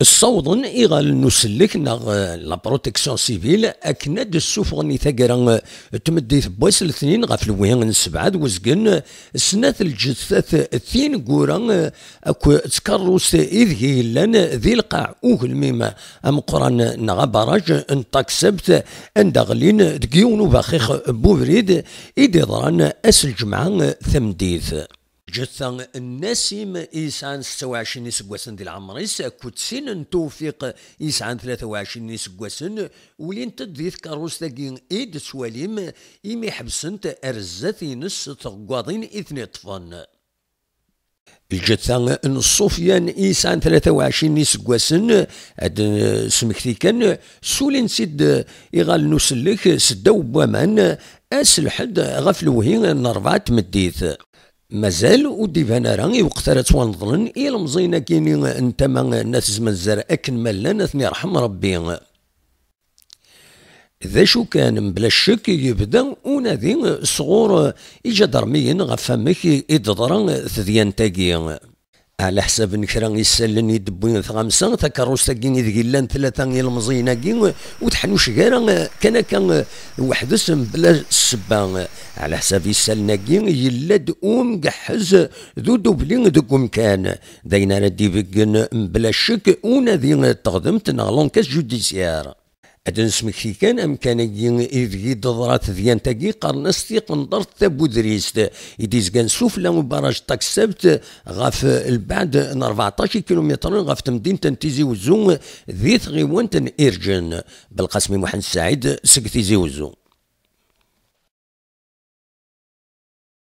الصوضن إيغال نسلك ناغ لا بروتيكسيون سيفيل أكناد السوفغني ثاقرا تمديت بويس الاثنين غاف الوين نسبعاد وزقن سنات الجثث الثين قورا أكو تكروس إذ لان ذي القاع أوغل ميما أم قران نغا براج انتاكسبت اندغلين دقيونو باخيخ بوبريد إيدي ضران أسل جمعان ثمديث جثة النسيم إيسان 26 يسقوسن ديال العمريس كوتسين توفيق إيسان 23 يسقوسن ولين تديث كاروس تاكين إيد سواليم إيمي حبسنت أرزاثي نس تغواضين إثني طفن الجثة الصوفيان إيسان 23 يسقوسن هاد سمكتي كان سولين سيد إغال نسلك سداو بوامان أسلحد غف الوهين نربعة مديث مازال وديفان راني وقت راه توانظلن إلا مزينا كاينين انتما ناس زمن الزرع أكن مالنا ثني يرحم ربي ذا شو كان بلا شك يبدا ونادي صغور إجا درميين غفامك إدضرا ثديان تاقي على حساب نكرا يسالن يدبوين ثغامسا تكروس تاكين إذ قلان ثلاثة المزينة كين وتحنوش غير كان وحدس بلا سبا على حساب يسالنا كين يلاد قحز ذو دوبلين دوكم كان داينا ردي بكن بلا شك ونادي تقدمت نغلون كاس جوديسيار أدن سمكي كان أمكانيين إذ ضرات ذيان تاقي قرنستي قنطرت تابو دريست إديز كان سوفلا مباراج تاكسبت غاف البعد 14 كيلومتر غاف تمدين تنتيزي وزو ذي ثغيوان إيرجن بالقاسمي محمد سعيد سكتيزي وزو.